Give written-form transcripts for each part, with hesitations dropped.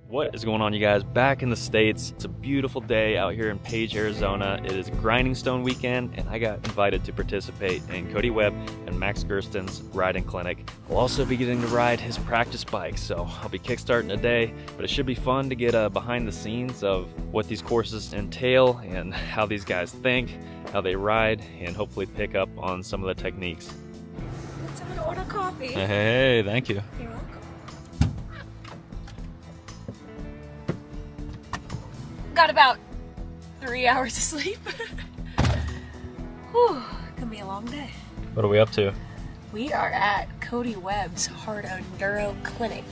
What is going on, you guys? Back in the States. It's a beautiful day out here in Page, Arizona. It is Grinding Stone weekend, and I got invited to participate in Cody Webb and Max Gersten's riding clinic. I'll also be getting to ride his practice bike, so I'll be kickstarting today, but it should be fun to get behind the scenes of what these courses entail and how these guys think, how they ride, and hopefully pick up on some of the techniques. Let's have an order coffee. Hey, thank you. You're welcome. Got about 3 hours of sleep. Whew, gonna be a long day. What are we up to? We are at Cody Webb's Hard Enduro Clinic.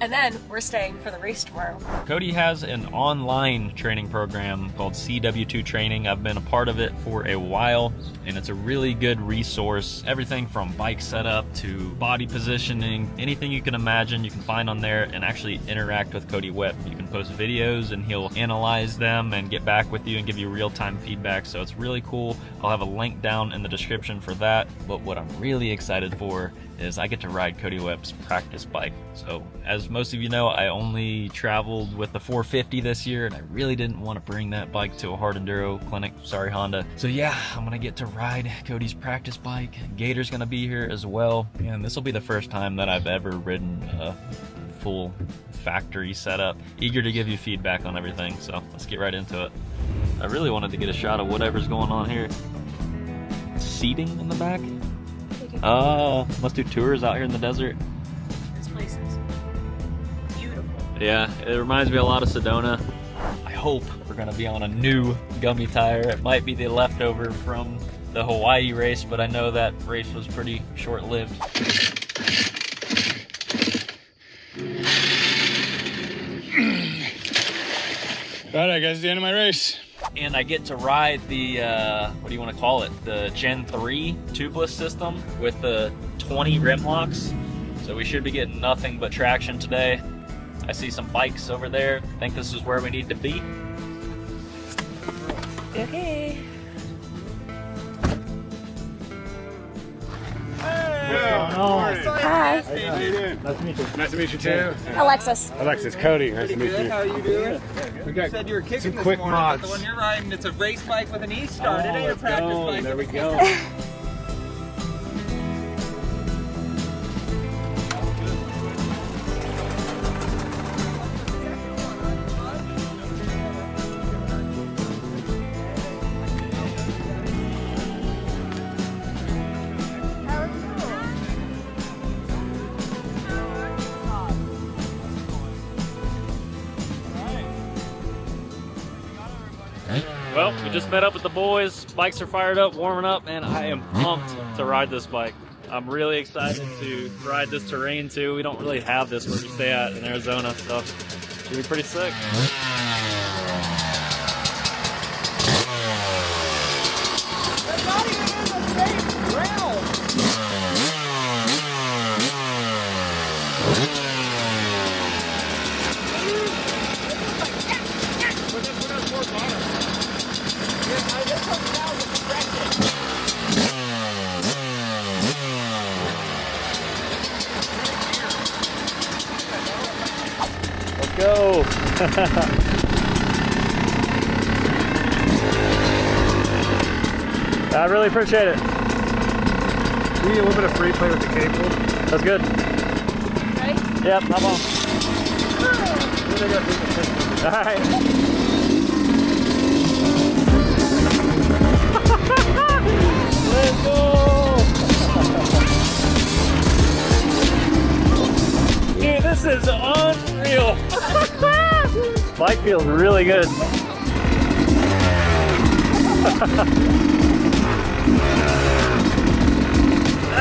And then we're staying for the race tomorrow. Cody has an online training program called CW2 Training. I've been a part of it for a while, and it's a really good resource. Everything from bike setup to body positioning, anything you can imagine you can find on there, and actually interact with Cody Webb. You can post videos and he'll analyze them and get back with you and give you real-time feedback, so it's really cool. I'll have a link down in the description for that. But what I'm really excited for is I get to ride Cody Webb's practice bike. So as most of you know, I only traveled with the 450 this year, and I really didn't want to bring that bike to a hard enduro clinic. Sorry, Honda. So yeah, I'm gonna get to ride Cody's practice bike. Gator's gonna be here as well, and this will be the first time that I've ever ridden a full factory setup. Eager to give you feedback on everything, so let's get right into it. I really wanted to get a shot of whatever's going on here. Seating in the back? Oh, must do tours out here in the desert. This place is beautiful. Yeah, it reminds me a lot of Sedona. I hope we're gonna be on a new gummy tire. It might be the leftover from the Hawaii race, but I know that race was pretty short-lived. Alright guys, the end of my race. And I get to ride the, what do you want to call it? The Gen 3 tubeless system with the 20 rim locks. So we should be getting nothing but traction today. I see some bikes over there. I think this is where we need to be. Okay. Hi. Hi. How you doing? Nice to meet you. Nice to meet you too. Alexis. Alexis, Cody, nice to meet you. How you doing? We You got said you were kicking some this quick morning, but mods. the one you're riding, it's a race bike with an E-start. It ain't a let's practice go. bike. There we go. Well, we just met up with the boys. Bikes are fired up, warming up, and I am pumped to ride this bike. I'm really excited to ride this terrain too. We don't really have this where we stay at in Arizona, so it should be pretty sick. Let's go. I really appreciate it. We need a little bit of free play with the cable. That's good. Ready? Yep, I'm on. All right. Let's go. Dude, this is unreal. Bike feels really good.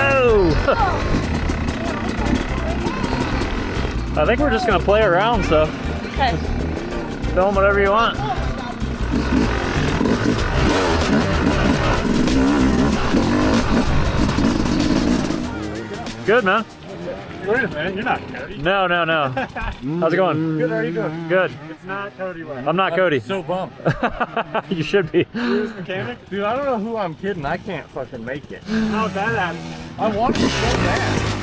Oh! I think we're just gonna play around, so Okay. film whatever you want. Good, man. Wait a minute, you're not Cody. No. How's it going? Good, how are you doing? Good. It's not Cody Webb. I'm not Cody. So bummed. You should be. Who's mechanic? Dude, I don't know who I'm kidding. I can't fucking make it. How bad I want to so bad.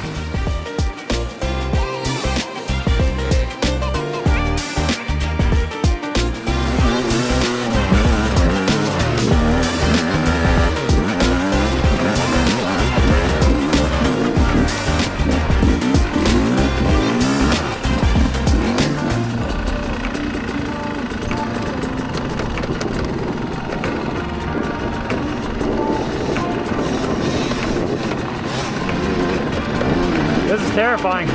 terrifying.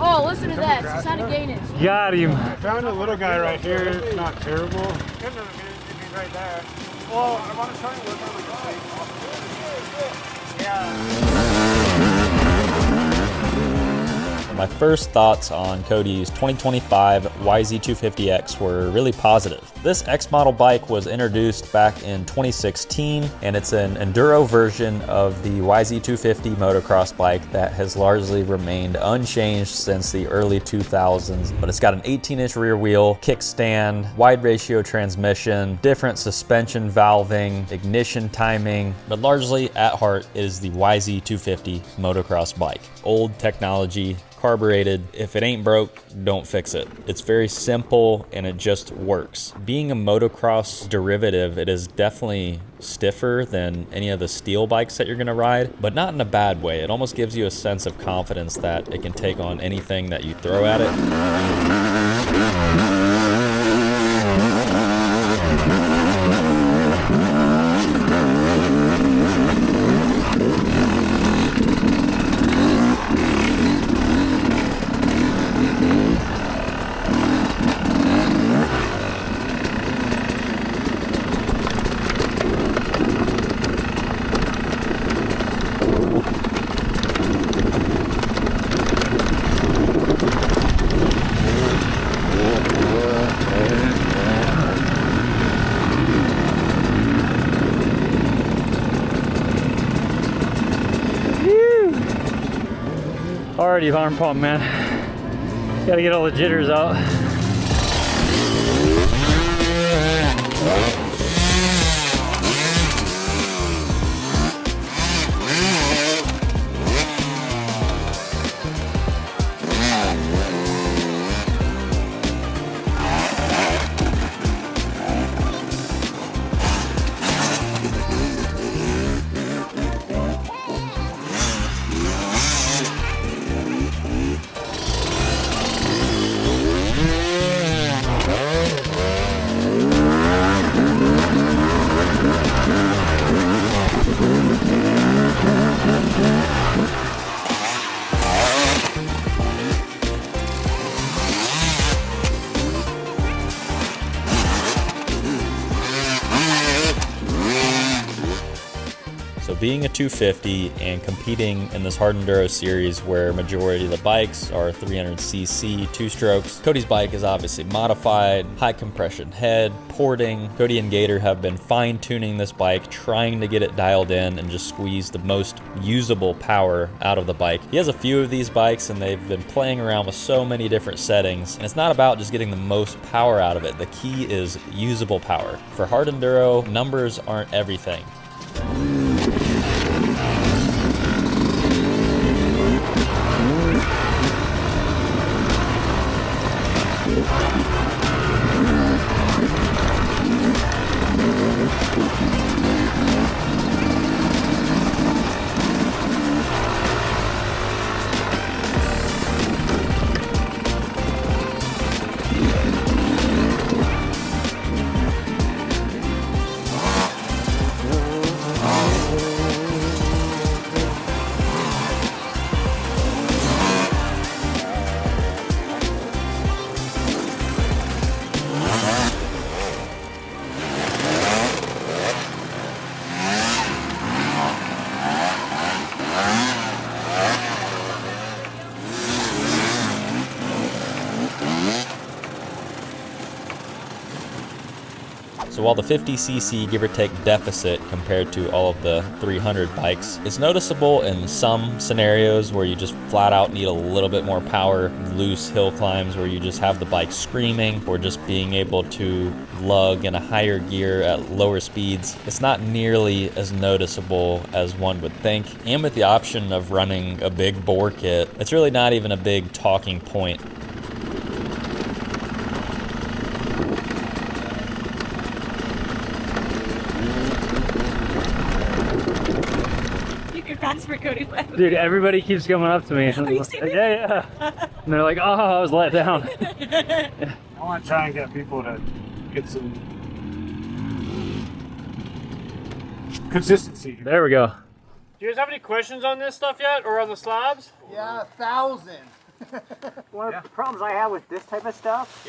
Oh, listen to that. It's how to gain it. Got him. I found a little guy right here. It's not terrible. He's right there. Well, I want to try and work on the guy. My first thoughts on Cody's 2025 YZ250X were really positive. This X model bike was introduced back in 2016, and it's an enduro version of the YZ250 motocross bike that has largely remained unchanged since the early 2000s. But it's got an 18-inch rear wheel, kickstand, wide ratio transmission, different suspension valving, ignition timing, but largely at heart it is the YZ250 motocross bike. Old technology, carbureted. If it ain't broke, don't fix it. It's very simple and it just works. Being a motocross derivative, it is definitely stiffer than any of the steel bikes that you're gonna ride, but not in a bad way. It almost gives you a sense of confidence that it can take on anything that you throw at it. Already arm pump, man. Gotta get all the jitters out. So being a 250 and competing in this hard enduro series where majority of the bikes are 300cc two-strokes, Cody's bike is obviously modified, high compression head, porting. Cody and Gator have been fine-tuning this bike, trying to get it dialed in and just squeeze the most usable power out of the bike. He has a few of these bikes and they've been playing around with so many different settings, and it's not about just getting the most power out of it. The key is usable power. For hard enduro, numbers aren't everything. So while the 50cc give or take deficit compared to all of the 300 bikes, it's noticeable in some scenarios where you just flat out need a little bit more power, loose hill climbs where you just have the bike screaming, or just being able to lug in a higher gear at lower speeds. It's not nearly as noticeable as one would think. And with the option of running a big bore kit, it's really not even a big talking point. Dude, everybody keeps coming up to me. Yeah. And they're like, oh, I was let down. I want to try and get people to get some consistency. There we go. Do you guys have any questions on this stuff yet, or on the slabs? Yeah, 1,000. One of the problems I have with this type of stuff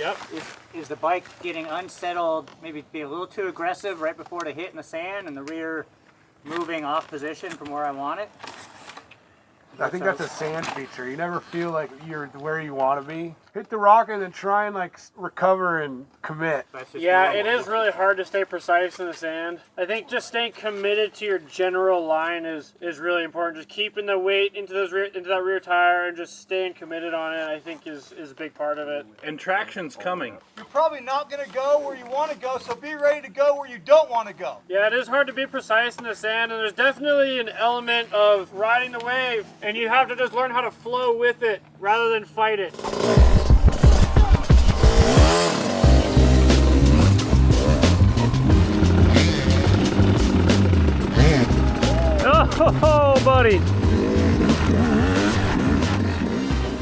is the bike getting unsettled, maybe be a little too aggressive right before the hit in the sand, and the rear moving off position from where I want it. I think that's a sand feature. You never feel like you're where you want to be. Hit the rock and then try and like recover and commit. Yeah, it is really hard to stay precise in the sand. I think just staying committed to your general line is really important. Just keeping the weight into that rear tire and just staying committed on it, I think is a big part of it. And traction's coming. You're probably not going to go where you want to go, so be ready to go where you don't want to go. Yeah, it is hard to be precise in the sand, and there's definitely an element of riding the wave, and you have to just learn how to flow with it rather than fight it. Oh, buddy.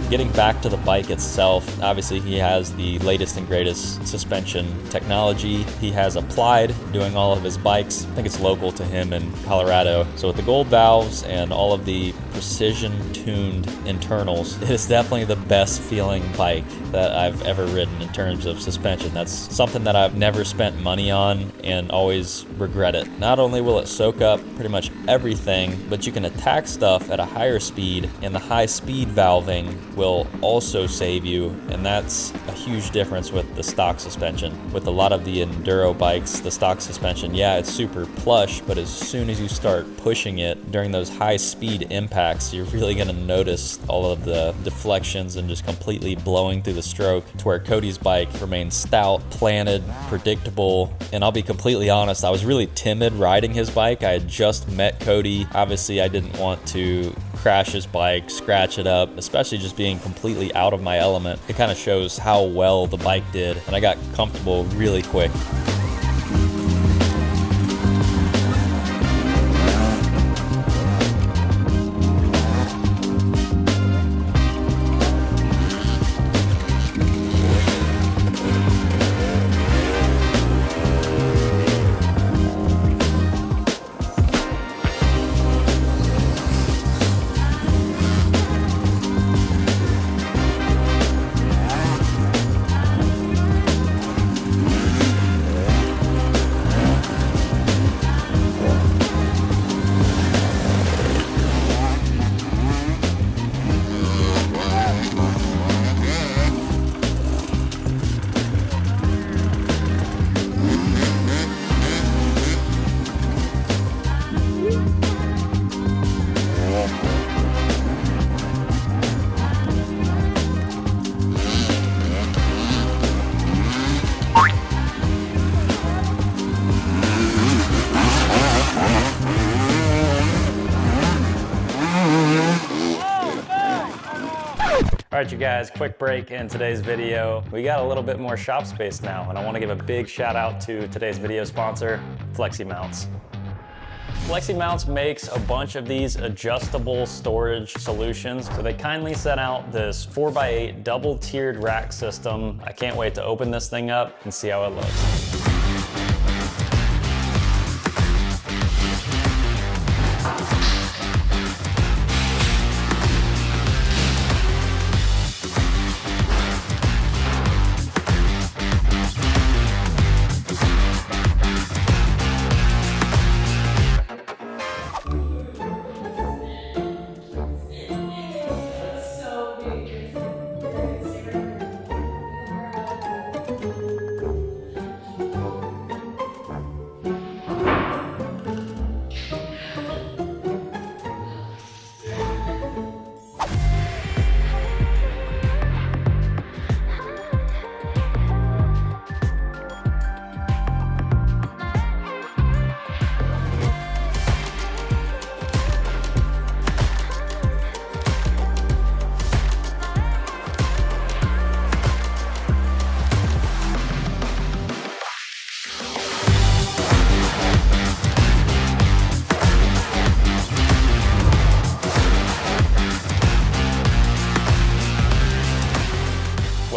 Getting back to the bike itself, obviously he has the latest and greatest suspension technology. He has applied doing all of his bikes. I think it's local to him in Colorado. So with the gold valves and all of the precision-tuned internals, it is definitely the best feeling bike that I've ever ridden in terms of suspension. That's something that I've never spent money on and always regret it. Not only will it soak up pretty much everything, but you can attack stuff at a higher speed, and the high speed valving will also save you, and that's a huge difference with the stock suspension. With a lot of the enduro bikes, the stock suspension, yeah, it's super plush, but as soon as you start pushing it during those high speed impacts, you're really gonna notice all of the deflections and just completely blowing through the stroke, to where Cody's bike remains stout, planted, predictable. And I'll be completely honest, I was really timid riding his bike. I had just met Cody. Obviously, I didn't want to crash his bike, scratch it up, especially just being completely out of my element. It kind of shows how well the bike did, and I got comfortable really quick. All right, you guys, quick break in today's video. We got a little bit more shop space now, and I want to give a big shout out to today's video sponsor, Flexi Mounts. Flexi Mounts makes a bunch of these adjustable storage solutions. So they kindly sent out this 4x8 double tiered rack system. I can't wait to open this thing up and see how it looks.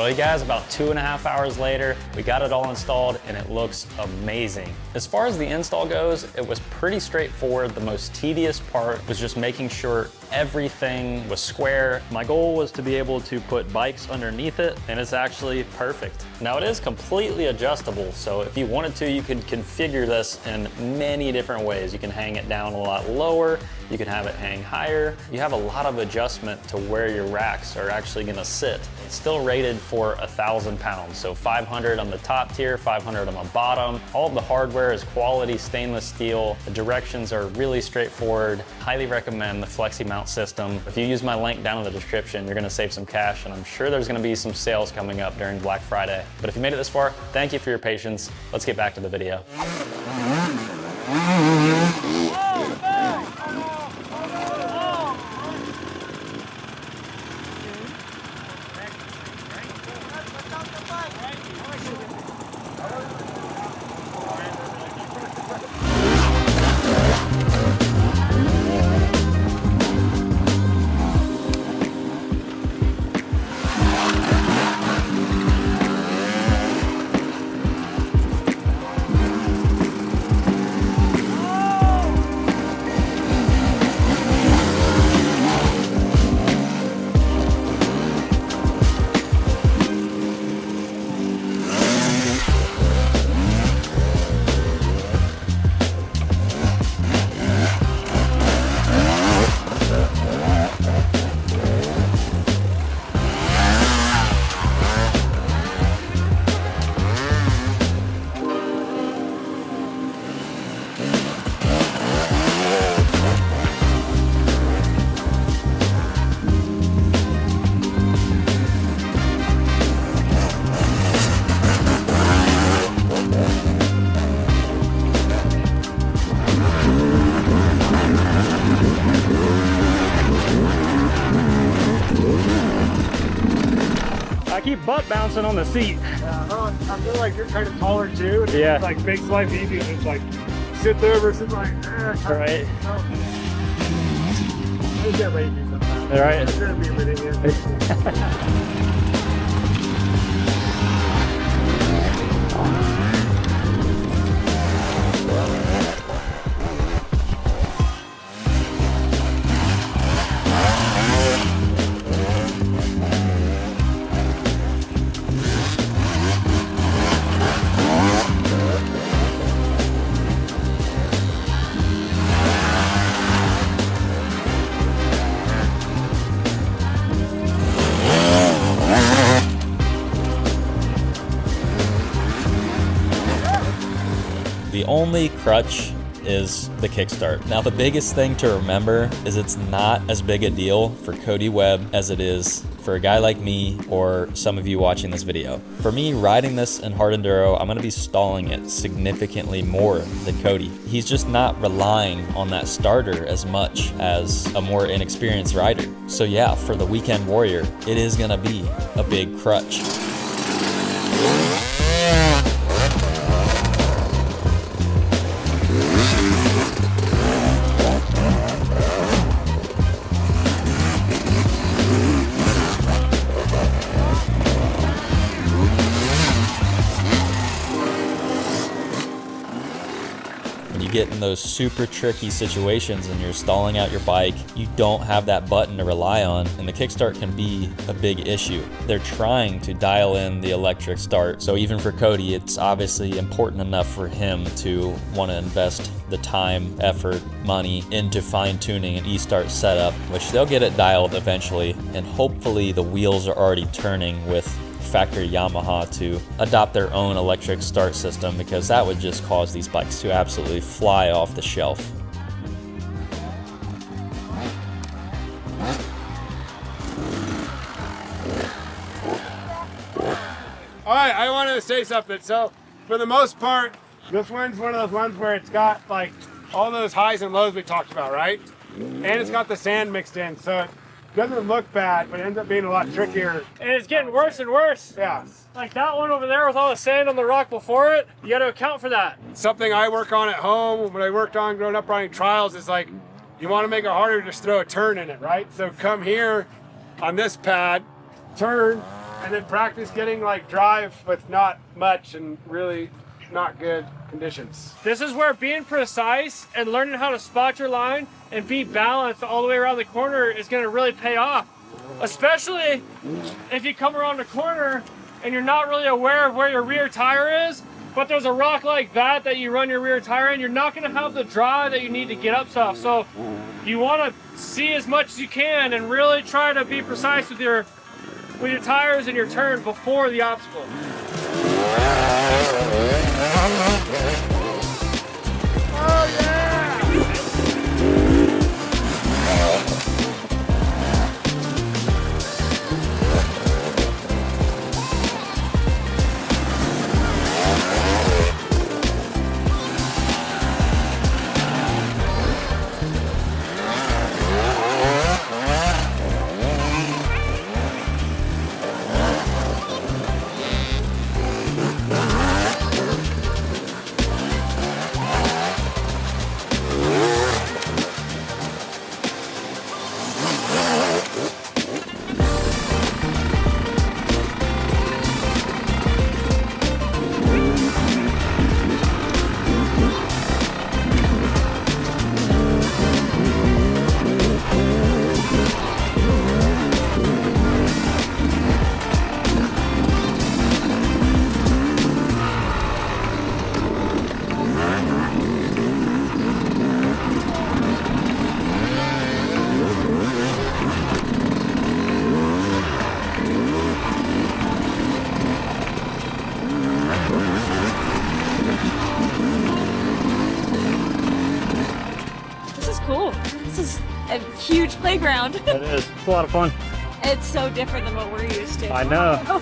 Well, you guys, about 2.5 hours later, we got it all installed and it looks amazing. As far as the install goes, it was pretty straightforward. The most tedious part was just making sure everything was square. My goal was to be able to put bikes underneath it, and it's actually perfect. Now it is completely adjustable, so if you wanted to, you could configure this in many different ways. You can hang it down a lot lower, you can have it hang higher. You have a lot of adjustment to where your racks are actually gonna sit. It's still rated for 1,000 pounds, so 500 on the top tier, 500 on the bottom. All of the hardware is quality stainless steel. The directions are really straightforward. Highly recommend the Flexi Mount system. If you use my link down in the description, you're gonna save some cash, and I'm sure there's gonna be some sales coming up during Black Friday. But if you made it this far, thank you for your patience. Let's get back to the video. I keep butt bouncing on the seat. I feel like you're kind of taller too. And Yeah. It like makes life easier. It's like sit there versus like. Right. I get lazy sometimes. All right. I'm gonna be an idiot. The only crutch is the kickstart. Now the biggest thing to remember is it's not as big a deal for Cody Webb as it is for a guy like me or some of you watching this video. For me, riding this in hard enduro, I'm gonna be stalling it significantly more than Cody. He's just not relying on that starter as much as a more inexperienced rider. So yeah, for the weekend warrior, it is gonna be a big crutch. Get in those super tricky situations and you're stalling out your bike, you don't have that button to rely on, and the kickstart can be a big issue. They're trying to dial in the electric start, so even for Cody, it's obviously important enough for him to want to invest the time, effort, money into fine-tuning an e-start setup, which they'll get it dialed eventually, and hopefully the wheels are already turning with factory Yamaha to adopt their own electric start system, because that would just cause these bikes to absolutely fly off the shelf. All right, I wanted to say something. So, for the most part, this one's one of those ones where it's got like all those highs and lows we talked about, right? And it's got the sand mixed in, so it doesn't look bad, but it ends up being a lot trickier. And it's getting worse and worse. Yeah. Like that one over there with all the sand on the rock before it, you gotta account for that. Something I work on at home, when I worked on growing up riding trials, is like, you want to make it harder, just throw a turn in it, right? So come here on this pad, turn, and then practice getting like drive with not much and really not good conditions. This is where being precise and learning how to spot your line and be balanced all the way around the corner is going to really pay off. Especially if you come around the corner and you're not really aware of where your rear tire is, but there's a rock like that you run your rear tire in, you're not going to have the drive that you need to get up stuff. So you want to see as much as you can and really try to be precise with your tires and your turn before the obstacle. Oh yeah! Cool. This is a huge playground. It is. It's a lot of fun. It's so different than what we're used to. I know.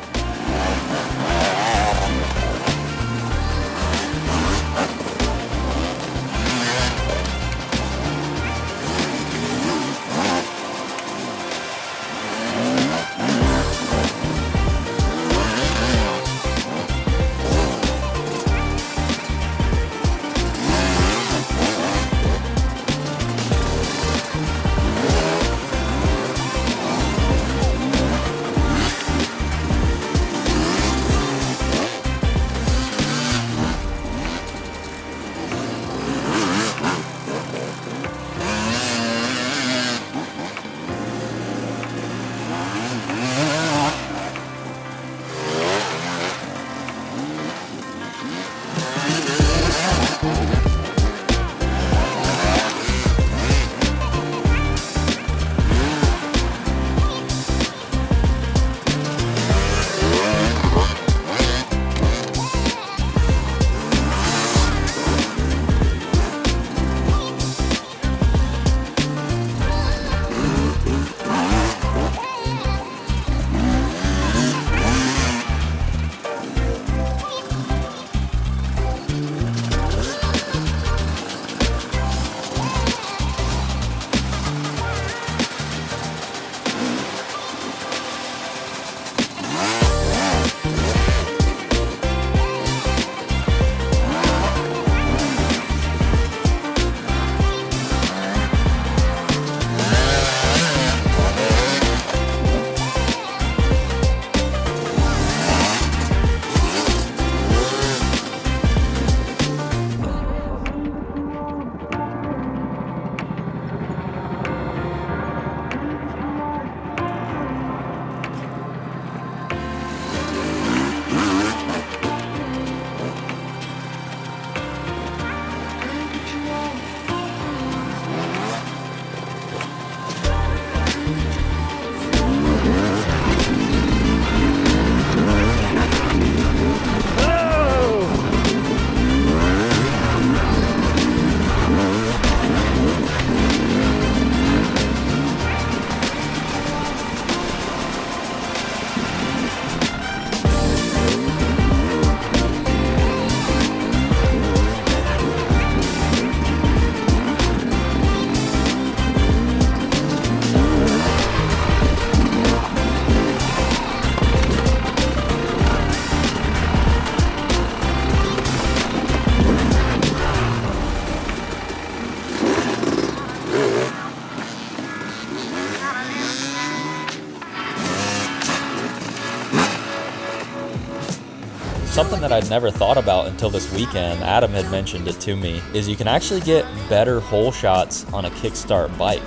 something that I'd never thought about until this weekend, Adam had mentioned it to me, is you can actually get better hole shots on a kickstart bike.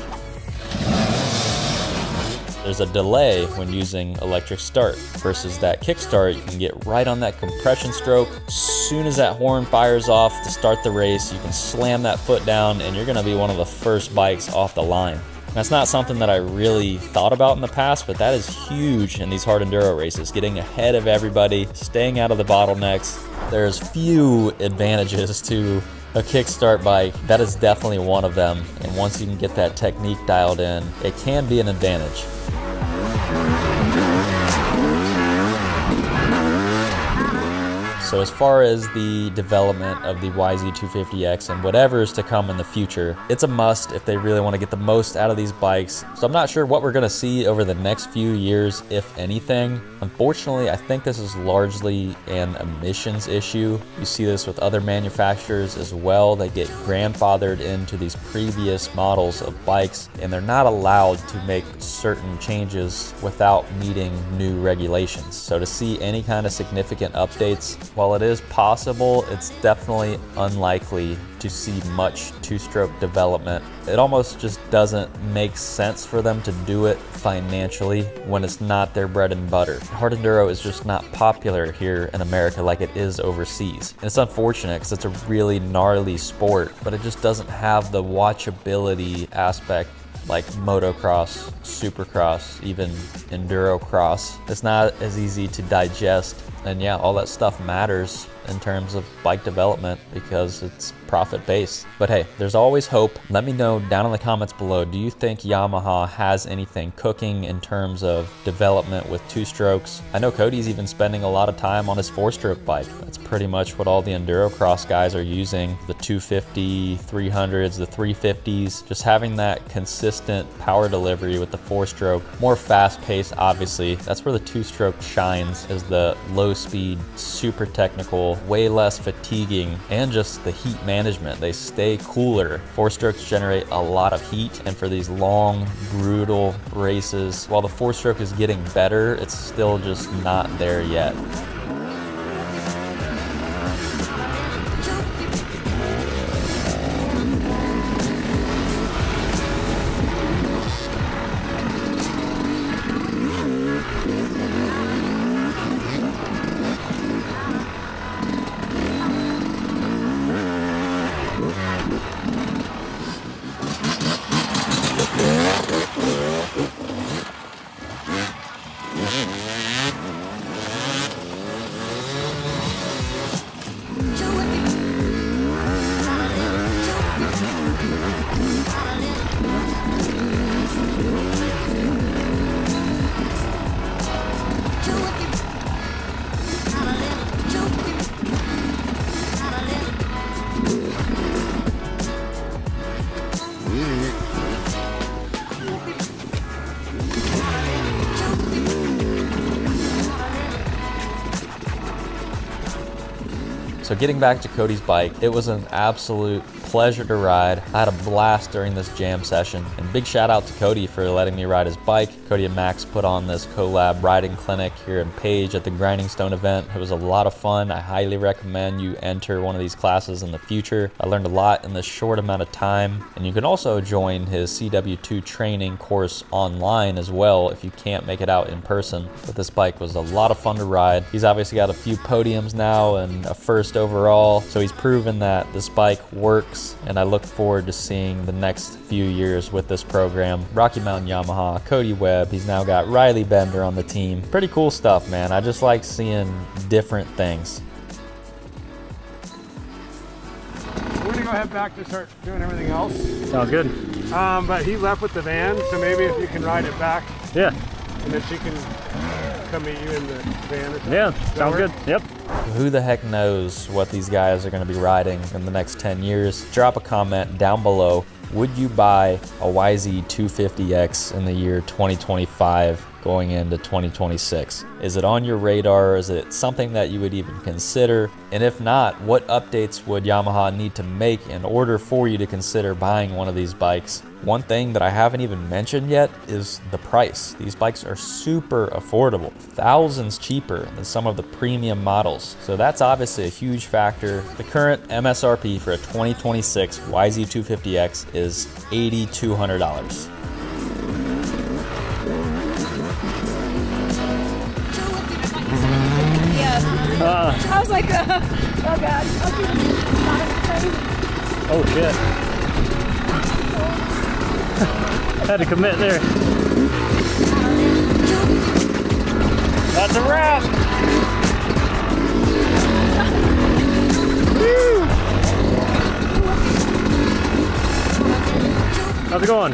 There's a delay when using electric start versus that kickstart. You can get right on that compression stroke. As soon as that horn fires off to start the race, you can slam that foot down and you're gonna be one of the first bikes off the line. That's not something that I really thought about in the past, but that is huge in these hard enduro races, getting ahead of everybody, staying out of the bottlenecks. There's few advantages to a kickstart bike. That is definitely one of them. And once you can get that technique dialed in, it can be an advantage. So as far as the development of the YZ250X and whatever is to come in the future, it's a must if they really want to get the most out of these bikes. So I'm not sure what we're going to see over the next few years, if anything. Unfortunately, I think this is largely an emissions issue. You see this with other manufacturers as well. They get grandfathered into these previous models of bikes, and they're not allowed to make certain changes without meeting new regulations. So to see any kind of significant updates, while it is possible, it's definitely unlikely to see much two-stroke development. It almost just doesn't make sense for them to do it financially when it's not their bread and butter. Hard enduro is just not popular here in America like it is overseas. And it's unfortunate because it's a really gnarly sport, but it just doesn't have the watchability aspect like motocross, supercross, even endurocross. It's not as easy to digest, and yeah, all that stuff matters in terms of bike development because it's profit-based. But hey, there's always hope. Let me know down in the comments below, do you think Yamaha has anything cooking in terms of development with two strokes? I know Cody's even spending a lot of time on his four-stroke bike. That's pretty much what all the endurocross guys are using. The 250, 300s, the 350s, just having that consistent power delivery with the four-stroke. More fast-paced, obviously. That's where the two-stroke shines, is the low-speed, super technical, way less fatiguing, and just the heat management. They stay cooler. Four-strokes generate a lot of heat, and for these long, brutal races, while the four-stroke is getting better, it's still just not there yet. So getting back to Cody's bike, it was an absolute pleasure to ride. I had a blast during this jam session, and big shout out to Cody for letting me ride his bike. Cody and Max put on this collab riding clinic here in Page at the Grinding Stone event. It was a lot of fun. I highly recommend you enter one of these classes in the future. I learned a lot in this short amount of time, and you can also join his CW2 training course online as well if you can't make it out in person. But this bike was a lot of fun to ride. He's obviously got a few podiums now and a first overall, so he's proven that this bike works, and I look forward to seeing the next few years with this program. Rocky Mountain Yamaha, Cody Webb, he's now got Riley Bender on the team. Pretty cool stuff, man. I just like seeing different things. We're gonna go head back to start doing everything else. Sounds good. But he left with the van, so maybe if you can ride it back, Yeah. and then she can come meet you in the van or something. Yeah. Does that Sounds work? good. Yep. Who the heck knows what these guys are going to be riding in the next 10 years? Drop a comment down below. Would you buy a YZ250X in the year 2025 going into 2026? Is it on your radar? Is it something that you would even consider? And if not, what updates would Yamaha need to make in order for you to consider buying one of these bikes? One thing that I haven't even mentioned yet is the price. These bikes are super affordable, thousands cheaper than some of the premium models. So that's obviously a huge factor. The current MSRP for a 2026 YZ250X is $8,200. I was like, oh god. Oh shit. Had to commit there. That's a wrap. Woo. How's it going?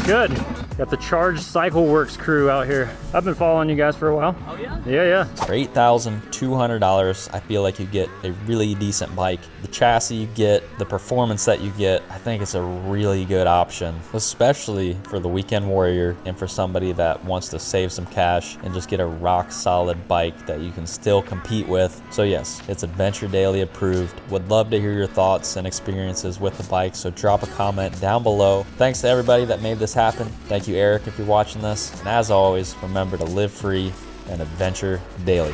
Good. Got the Charged Cycle Works crew out here. I've been following you guys for a while. Oh yeah? Yeah. For $8,200, I feel like you get a really decent bike. The chassis you get, the performance that you get, I think it's a really good option, especially for the weekend warrior and for somebody that wants to save some cash and just get a rock solid bike that you can still compete with. So yes, it's Adventure Daily approved. Would love to hear your thoughts and experiences with the bike, so drop a comment down below. Thanks to everybody that made this happen. Thank you, Eric, if you're watching this. And as always, remember to live free and adventure daily.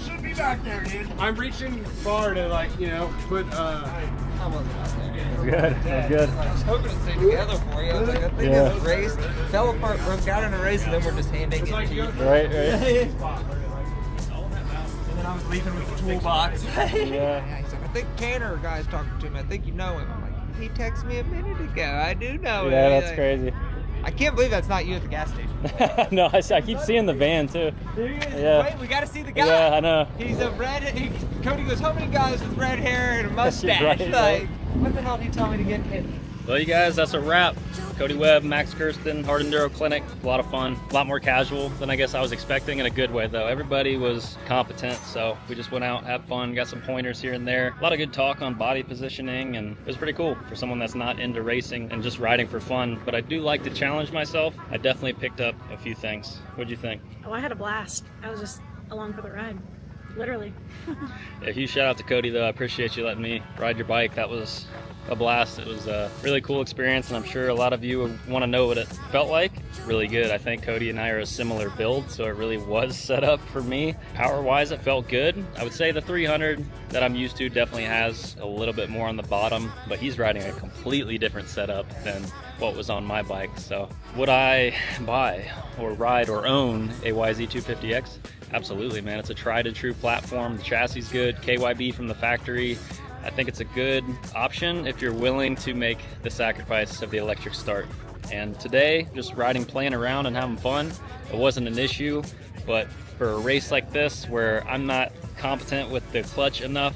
Should be back there, dude. I'm reaching far to, like, you know, put I wasn't out there. Good. That's good. I was hoping to stay together for you. I was like, I think this race fell apart, broke out in a race, and then we're just handing it to you. Right. And then I was leaving with the toolbox. Yeah. He's like, I think Tanner guy's talking to me. I think you know him. I'm like, he texted me a minute ago. I do know him. Yeah, that's Like, crazy. I can't believe that's not you at the gas station. No, I keep seeing the van too. Yeah. Wait, we got to see the guy. Yeah, I know. He's a Cody goes, how many guys with red hair and a mustache? Right, Like, what the hell did he tell me to get in? Well, you guys, that's a wrap. Cody Webb, Max Kirsten, Hard Enduro Clinic. A lot of fun. A lot more casual than I guess I was expecting, in a good way though. Everybody was competent, so we just went out, had fun, got some pointers here and there. A lot of good talk on body positioning, and it was pretty cool for someone that's not into racing and just riding for fun. But I do like to challenge myself. I definitely picked up a few things. What'd you think? Oh, I had a blast. I was just along for the ride. Literally. A huge shout out to Cody though. I appreciate you letting me ride your bike. That was a blast. It was a really cool experience, and I'm sure a lot of you would want to know what it felt like. Really good. I think Cody and I are a similar build, so it really was set up for me. Power wise, it felt good. I would say the 300 that I'm used to definitely has a little bit more on the bottom, but he's riding a completely different setup than what was on my bike. So would I buy or ride or own a YZ250X? Absolutely, man. It's a tried and true platform. The chassis is good, KYB from the factory. I think it's a good option if you're willing to make the sacrifice of the electric start. And today, just riding, playing around and having fun, it wasn't an issue. But for a race like this, where I'm not competent with the clutch enough,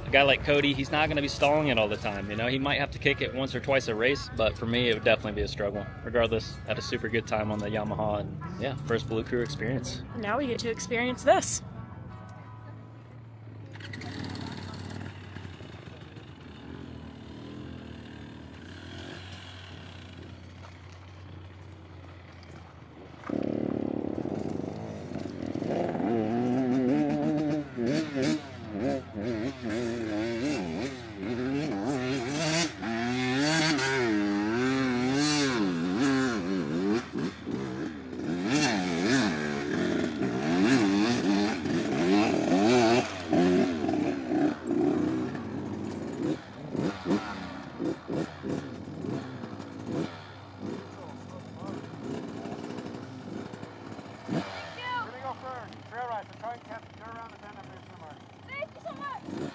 a guy like Cody, he's not going to be stalling it all the time. You know, he might have to kick it once or twice a race, but for me, it would definitely be a struggle. Regardless, I had a super good time on the Yamaha, and yeah, first Blue Crew experience. Now we get to experience this. We're gonna go for trail rides. So try and go around the bend up here somewhere. Thank you so much.